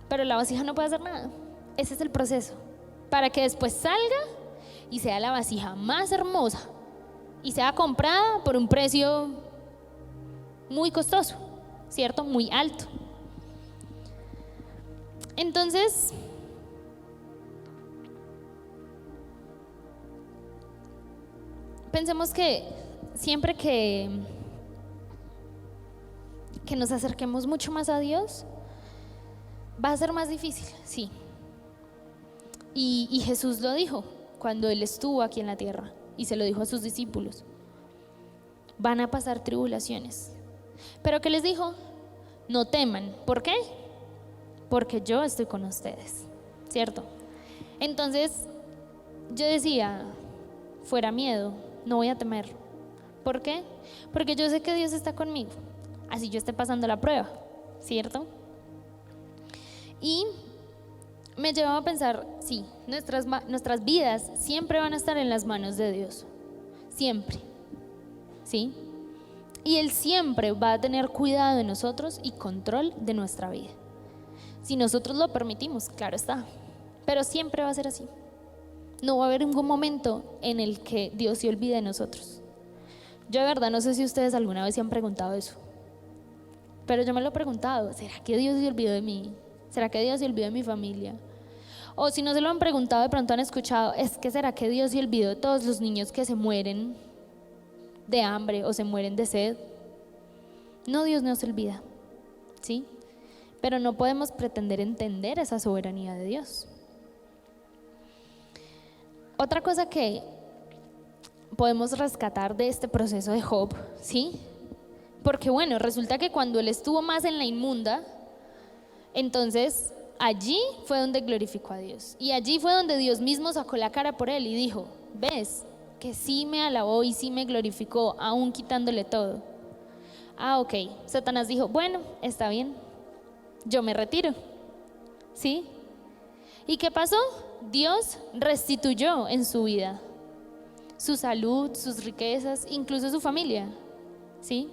Speaker 2: Pero la vasija no puede hacer nada. Ese es el proceso, para que después salga y sea la vasija más hermosa y sea comprada por un precio muy costoso, ¿cierto? Muy alto. Entonces, pensemos que siempre que nos acerquemos mucho más a Dios, va a ser más difícil, sí. Y Jesús lo dijo cuando Él estuvo aquí en la tierra y se lo dijo a sus discípulos. Van a pasar tribulaciones. ¿Pero qué les dijo? No teman. ¿Por qué? Porque yo estoy con ustedes, ¿cierto? Entonces yo decía, fuera miedo, no voy a temer. ¿Por qué? Porque yo sé que Dios está conmigo, así yo esté pasando la prueba, ¿cierto? Y me llevaba a pensar, sí, nuestras vidas siempre van a estar en las manos de Dios, siempre, ¿sí? Y Él siempre va a tener cuidado de nosotros y control de nuestra vida. Si nosotros lo permitimos, claro está, pero siempre va a ser así. No va a haber ningún momento en el que Dios se olvide de nosotros. Yo de verdad no sé si ustedes alguna vez se han preguntado eso, pero yo me lo he preguntado, ¿será que Dios se olvidó de mí? ¿Será que Dios se olvidó de mi familia? O si no se lo han preguntado, de pronto han escuchado, es que ¿será que Dios se olvidó de todos los niños que se mueren de hambre o se mueren de sed? No, Dios no se olvida, ¿sí? Pero no podemos pretender entender esa soberanía de Dios. Otra cosa que podemos rescatar de este proceso de Job, ¿sí? Porque bueno, resulta que cuando él estuvo más en la inmunda, entonces allí fue donde glorificó a Dios. Y allí fue donde Dios mismo sacó la cara por él y dijo, ¿ves? Que sí me alabó y sí me glorificó, aún quitándole todo. Ah, ok. Satanás dijo, bueno, está bien, yo me retiro, ¿sí? ¿Y qué pasó? Dios restituyó en su vida su salud, sus riquezas, incluso su familia, ¿sí?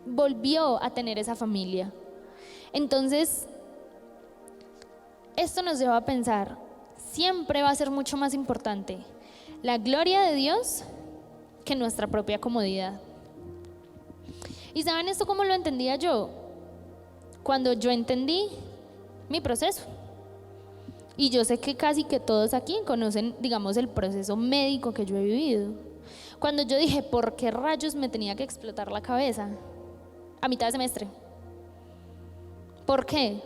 Speaker 2: Volvió a tener esa familia. Entonces, esto nos lleva a pensar, siempre va a ser mucho más importante la gloria de Dios que nuestra propia comodidad. ¿Y saben esto cómo lo entendía yo? Cuando yo entendí mi proceso. Y yo sé que casi que todos aquí conocen, digamos, el proceso médico que yo he vivido. Cuando yo dije, ¿por qué rayos me tenía que explotar la cabeza a mitad de semestre? ¿Por qué?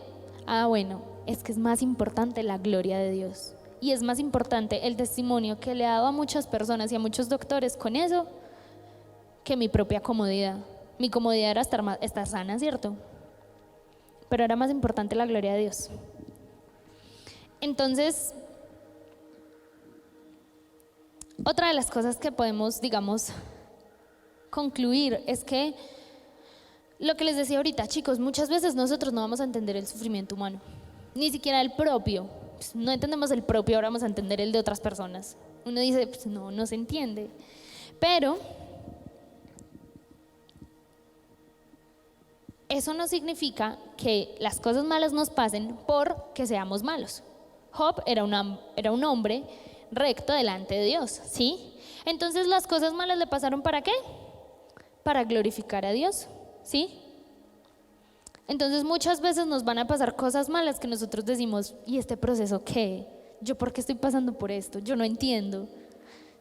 Speaker 2: Ah, bueno, es que es más importante la gloria de Dios. Y es más importante el testimonio que le he dado a muchas personas y a muchos doctores con eso que mi propia comodidad. Mi comodidad era estar sana, ¿cierto? Pero era más importante la gloria de Dios. Entonces, otra de las cosas que podemos, digamos, concluir es que lo que les decía ahorita, chicos, muchas veces nosotros no vamos a entender el sufrimiento humano, ni siquiera el propio. Pues no entendemos el propio, ahora vamos a entender el de otras personas. Uno dice, pues no se entiende. Pero eso no significa que las cosas malas nos pasen porque seamos malos. Job era un hombre recto delante de Dios, ¿sí? Entonces las cosas malas le pasaron ¿para qué? Para glorificar a Dios, ¿sí? Entonces muchas veces nos van a pasar cosas malas que nosotros decimos, ¿y este proceso qué? ¿Yo por qué estoy pasando por esto? Yo no entiendo.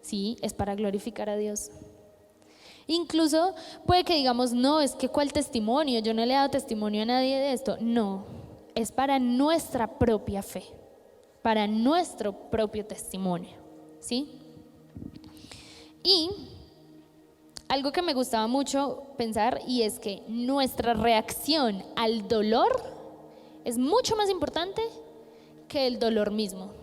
Speaker 2: Sí, es para glorificar a Dios. Incluso puede que digamos, no, es que ¿cuál testimonio? Yo no le he dado testimonio a nadie de esto. No, es para nuestra propia fe, para nuestro propio testimonio, ¿sí? Y algo que me gustaba mucho pensar, y es que nuestra reacción al dolor es mucho más importante que el dolor mismo.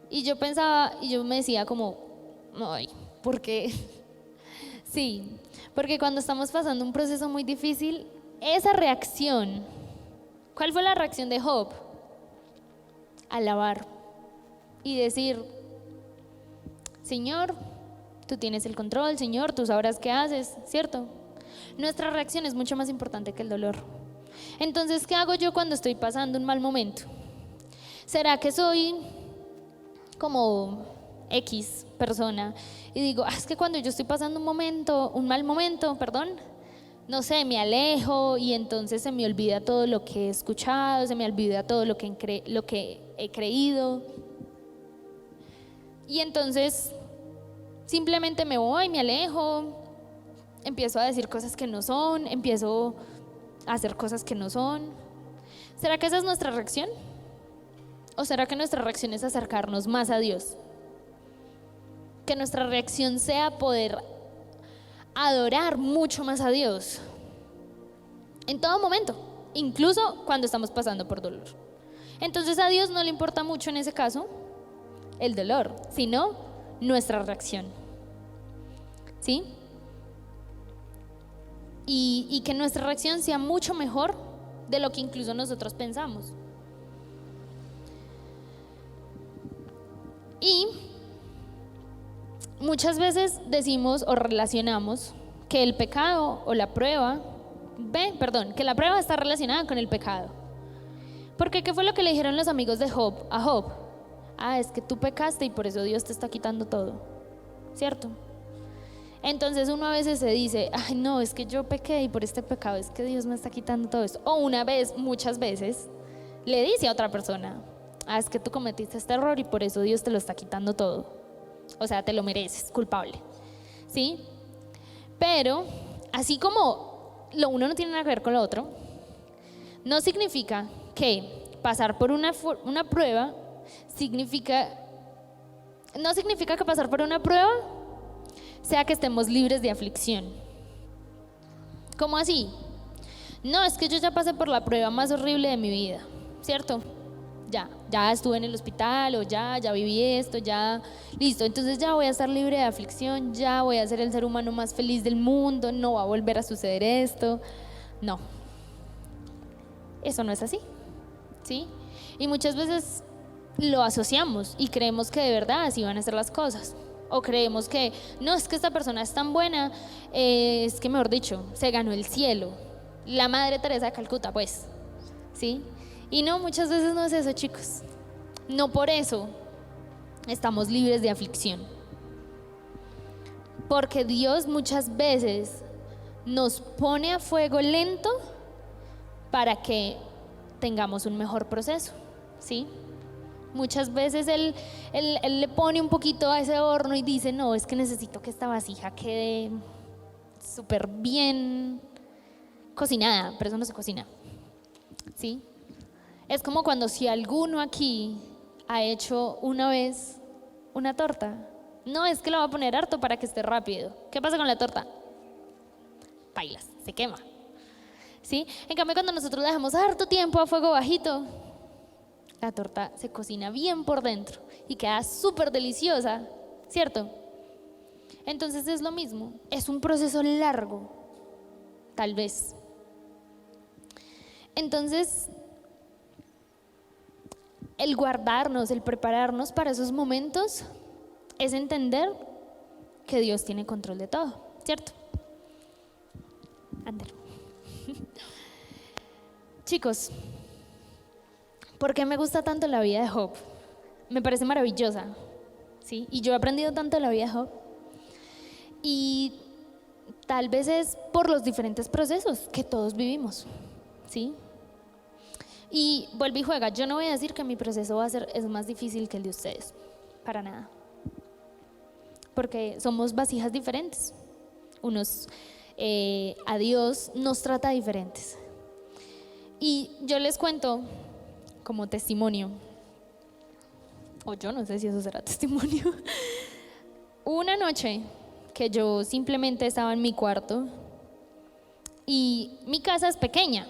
Speaker 2: Y yo pensaba, y yo me decía como, ay, ¿por qué? Sí, porque cuando estamos pasando un proceso muy difícil, esa reacción, ¿cuál fue la reacción de Job? alabar y decir, Señor, tú tienes el control, Señor, tú sabrás qué haces, ¿cierto? Nuestra reacción es mucho más importante que el dolor. Entonces, ¿qué hago yo cuando estoy pasando un mal momento? ¿Será que soy como X persona y digo, es que cuando yo estoy pasando un mal momento, no sé, me alejo y entonces se me olvida todo lo que he escuchado, se me olvida todo lo que he creído? Y entonces simplemente me voy, me alejo, empiezo a decir cosas que no son, empiezo a hacer cosas que no son. ¿Será que esa es nuestra reacción? ¿O será que nuestra reacción es acercarnos más a Dios? Que nuestra reacción sea poder adorar mucho más a Dios en todo momento, incluso cuando estamos pasando por dolor. Entonces a Dios no le importa mucho en ese caso el dolor, sino nuestra reacción, ¿sí? Y que nuestra reacción sea mucho mejor de lo que incluso nosotros pensamos. Y muchas veces decimos o relacionamos que el pecado o la prueba, que la prueba está relacionada con el pecado. Porque ¿qué fue lo que le dijeron los amigos de Job a Job? Es que tú pecaste y por eso Dios te está quitando todo, ¿cierto? Entonces uno a veces se dice, no, es que yo pequé y por este pecado es que Dios me está quitando todo esto. O muchas veces, le dice a otra persona, es que tú cometiste este error y por eso Dios te lo está quitando todo. O sea, te lo mereces, culpable, ¿sí? Pero, así como lo uno no tiene nada que ver con lo otro, no significa que pasar por una prueba no significa que pasar por una prueba sea que estemos libres de aflicción. ¿Cómo así? No, es que yo ya pasé por la prueba más horrible de mi vida, ¿cierto? Ya estuve en el hospital o ya viví esto, ya, listo, entonces ya voy a estar libre de aflicción, ya voy a ser el ser humano más feliz del mundo, no va a volver a suceder esto. No, eso no es así, ¿sí? Y muchas veces lo asociamos y creemos que de verdad así van a ser las cosas. O creemos que, no, es que esta persona es tan buena, es que mejor dicho, se ganó el cielo. La Madre Teresa de Calcuta, pues, ¿sí? Y no, muchas veces no es eso, chicos. No por eso estamos libres de aflicción. Porque Dios muchas veces nos pone a fuego lento para que tengamos un mejor proceso, ¿sí? Muchas veces él le pone un poquito a ese horno y dice, no, es que necesito que esta vasija quede súper bien cocinada, pero eso no se cocina, ¿sí? Es como cuando si alguno aquí ha hecho una vez una torta, no, es que la va a poner harto para que esté rápido. ¿Qué pasa con la torta? Pailas, se quema, ¿sí? En cambio, cuando nosotros dejamos harto tiempo a fuego bajito, la torta se cocina bien por dentro y queda súper deliciosa, ¿cierto? Entonces es lo mismo, es un proceso largo, tal vez. Entonces, el guardarnos, el prepararnos para esos momentos es entender que Dios tiene control de todo, ¿cierto? Ander. Chicos, ¿por qué me gusta tanto la vida de Job? Me parece maravillosa, ¿sí? Y yo he aprendido tanto de la vida de Job. Y tal vez es por los diferentes procesos que todos vivimos, ¿sí? Y vuelve y juega. Yo no voy a decir que mi proceso es más difícil que el de ustedes, para nada. Porque somos vasijas diferentes. A Dios nos trata diferentes. Y yo les cuento como testimonio, o yo no sé si eso será testimonio. Una noche que yo simplemente estaba en mi cuarto y mi casa es pequeña.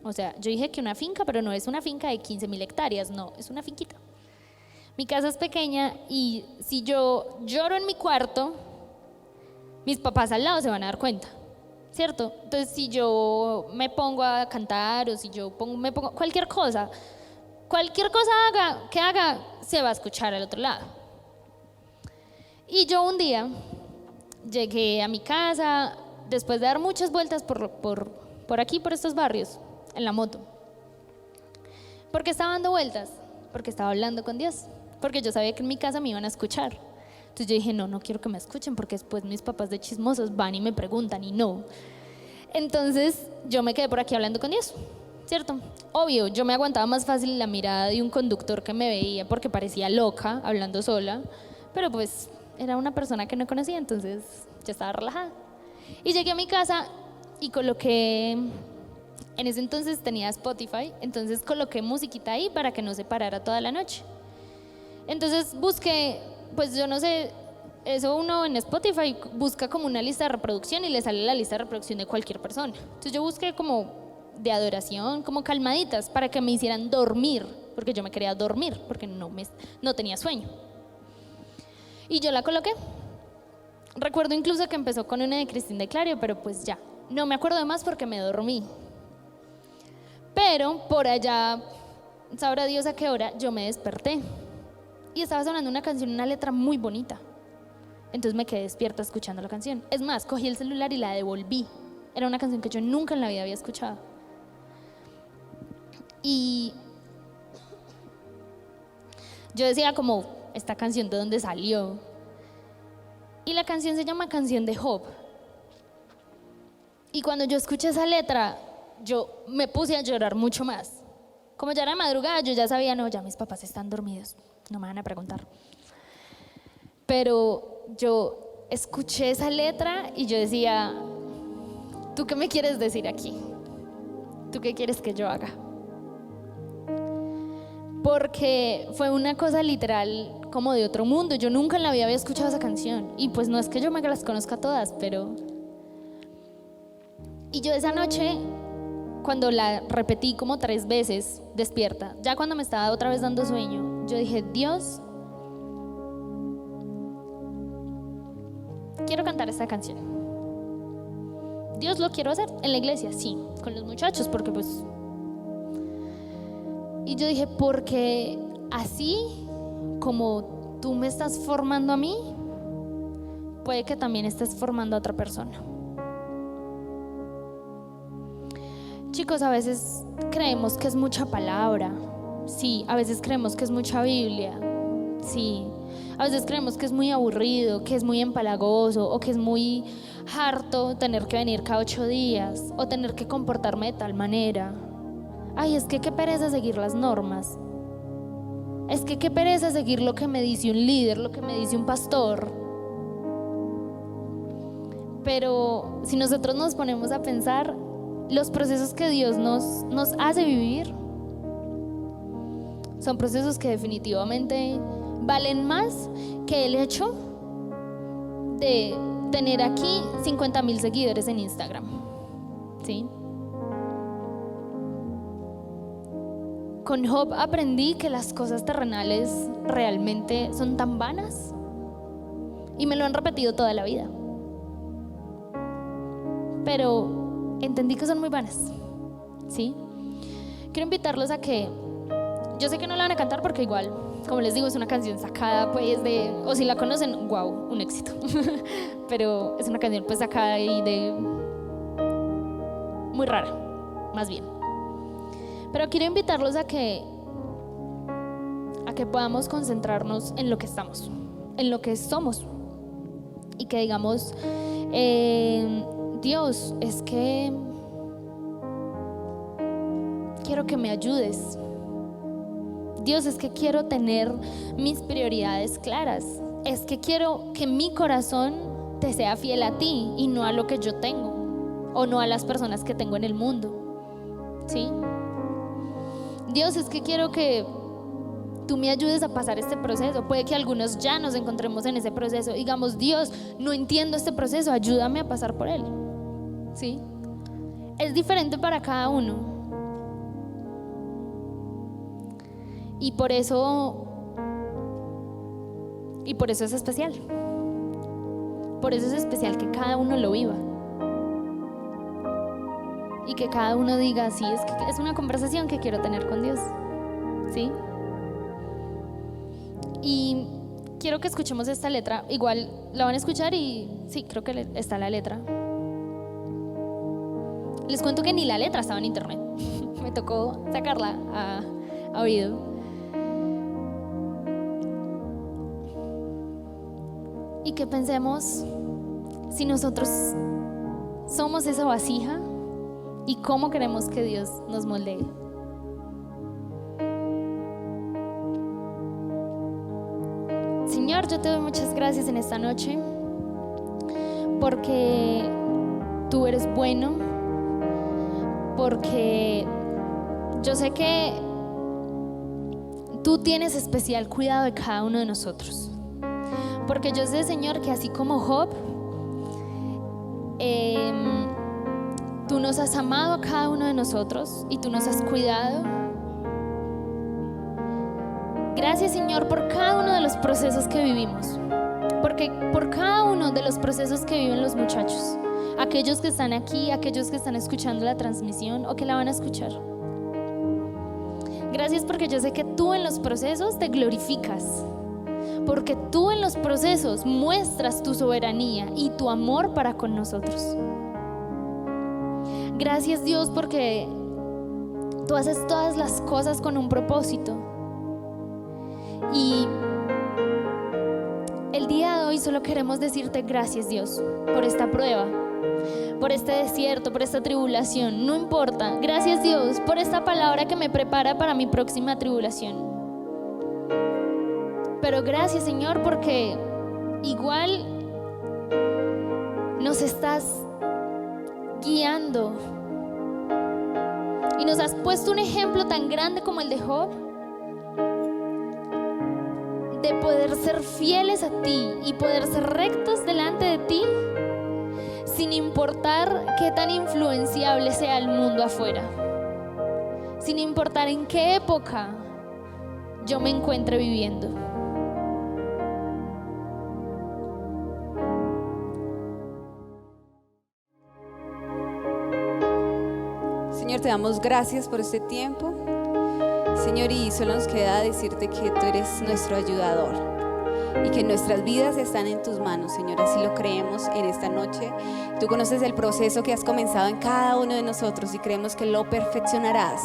Speaker 2: O sea, yo dije que una finca, pero no es una finca de 15.000 hectáreas, no, es una finquita. Mi casa es pequeña y si yo lloro en mi cuarto, mis papás al lado se van a dar cuenta, ¿cierto? Entonces, si yo me pongo a cantar o si me pongo cualquier cosa, cualquier cosa que haga se va a escuchar al otro lado. Y yo un día llegué a mi casa después de dar muchas vueltas por aquí, por estos barrios, en la moto. ¿Por qué estaba dando vueltas? Porque estaba hablando con Dios, porque yo sabía que en mi casa me iban a escuchar. Entonces yo dije, no quiero que me escuchen, porque después mis papás de chismosos van y me preguntan y no. Entonces yo me quedé por aquí hablando con Dios, ¿cierto? Obvio, yo me aguantaba más fácil la mirada de un conductor que me veía porque parecía loca, hablando sola, pero pues era una persona que no conocía, entonces yo estaba relajada. Y llegué a mi casa y coloqué, en ese entonces tenía Spotify, entonces coloqué musiquita ahí para que no se parara toda la noche. Entonces busqué, pues yo no sé, eso uno en Spotify busca como una lista de reproducción y le sale la lista de reproducción de cualquier persona. Entonces yo busqué como de adoración, como calmaditas para que me hicieran dormir, porque yo me quería dormir, porque no tenía sueño. Y yo la coloqué. Recuerdo incluso que empezó con una de Cristín de Clario, pero pues ya, no me acuerdo de más porque me dormí. Pero por allá, sabrá Dios a qué hora, yo me desperté. Y estaba sonando una canción, una letra muy bonita. Entonces me quedé despierta escuchando la canción. Es más, cogí el celular y la devolví. Era una canción que yo nunca en la vida había escuchado. Y yo decía como, ¿esta canción de dónde salió? Y la canción se llama Canción de Job. Y cuando yo escuché esa letra, yo me puse a llorar mucho más. Como ya era madrugada, yo ya sabía, no, ya mis papás están dormidos, no me van a preguntar. Pero yo escuché esa letra y yo decía, ¿tú qué me quieres decir aquí? ¿Tú qué quieres que yo haga? Porque fue una cosa literal como de otro mundo. Yo nunca en la vida había escuchado esa canción. Y pues no es que yo me las conozca todas, pero... Y yo esa noche, cuando la repetí como 3 veces despierta, ya cuando me estaba otra vez dando sueño, yo dije, Dios, quiero cantar esta canción. Dios, lo quiero hacer en la iglesia, sí, con los muchachos, porque pues... Y yo dije, porque así como tú me estás formando a mí, puede que también estés formando a otra persona. Chicos, a veces creemos que es mucha palabra, sí, a veces creemos que es mucha Biblia, sí, a veces creemos que es muy aburrido, que es muy empalagoso o que es muy harto tener que venir cada 8 días o tener que comportarme de tal manera. Ay, es que qué pereza seguir las normas. Es que qué pereza seguir lo que me dice un líder, lo que me dice un pastor. Pero si nosotros nos ponemos a pensar, los procesos que Dios nos hace vivir son procesos que definitivamente valen más que el hecho de tener aquí 50,000 seguidores en Instagram, ¿sí? Con Job aprendí que las cosas terrenales realmente son tan vanas y me lo han repetido toda la vida. Pero entendí que son muy vanas, ¿sí? Quiero invitarlos a que, yo sé que no la van a cantar porque igual, como les digo, es una canción sacada pues de, o si la conocen, wow, un éxito. Pero es una canción pues sacada y de, muy rara, más bien. Pero quiero invitarlos a que podamos concentrarnos en lo que estamos, en lo que somos. Y que digamos, Dios, es que quiero que me ayudes. Dios, es que quiero tener mis prioridades claras. Es que quiero que mi corazón te sea fiel a ti y no a lo que yo tengo o no a las personas que tengo en el mundo, ¿sí? Dios, es que quiero que tú me ayudes a pasar este proceso. Puede que algunos ya nos encontremos en ese proceso. Digamos, Dios, no entiendo este proceso, ayúdame a pasar por él, ¿sí? Es diferente para cada uno. Y por eso es especial. Por eso es especial que cada uno lo viva. Y que cada uno diga, sí, es que es una conversación que quiero tener con Dios. ¿sí? Y quiero que escuchemos esta letra. Igual la van a escuchar y sí, creo que está la letra. Les cuento que ni la letra estaba en internet. Me tocó sacarla a oído. Y que pensemos si nosotros somos esa vasija y cómo queremos que Dios nos moldee. Señor, yo te doy muchas gracias en esta noche porque tú eres bueno, porque yo sé que tú tienes especial cuidado de cada uno de nosotros. Porque yo sé, Señor, que así como Job, tú nos has amado a cada uno de nosotros y tú nos has cuidado. Gracias, Señor, por cada uno de los procesos que vivimos, porque por cada uno de los procesos que viven los muchachos, aquellos que están aquí, aquellos que están escuchando la transmisión o que la van a escuchar. Gracias porque yo sé que tú en los procesos te glorificas, porque tú en los procesos muestras tu soberanía y tu amor para con nosotros. Gracias, Dios, porque tú haces todas las cosas con un propósito. Y el día de hoy solo queremos decirte gracias, Dios, por esta prueba, por este desierto, por esta tribulación, no importa. Gracias, Dios, por esta palabra que me prepara para mi próxima tribulación. Pero gracias, Señor, porque igual nos estás guiando y nos has puesto un ejemplo tan grande como el de Job, de poder ser fieles a ti y poder ser rectos delante de ti, sin importar qué tan influenciable sea el mundo afuera, sin importar en qué época yo me encuentre viviendo.
Speaker 3: Señor, te damos gracias por este tiempo, Señor, y solo nos queda decirte que tú eres nuestro ayudador y que nuestras vidas están en tus manos, Señor. Así lo creemos en esta noche. Tú conoces el proceso que has comenzado en cada uno de nosotros y creemos que lo perfeccionarás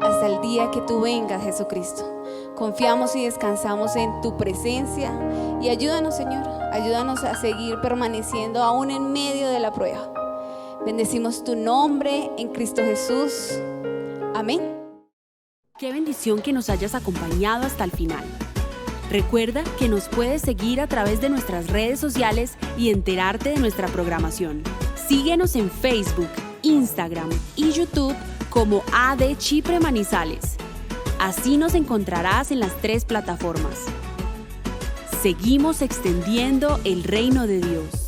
Speaker 3: hasta el día que tú vengas, Jesucristo. Confiamos y descansamos en tu presencia y ayúdanos, Señor, ayúdanos a seguir permaneciendo aún en medio de la prueba. Bendecimos tu nombre en Cristo Jesús. Amén.
Speaker 4: Qué bendición que nos hayas acompañado hasta el final. Recuerda que nos puedes seguir a través de nuestras redes sociales y enterarte de nuestra programación. Síguenos en Facebook, Instagram y YouTube como AD Chipre Manizales. Así nos encontrarás en las 3 plataformas. Seguimos extendiendo el reino de Dios.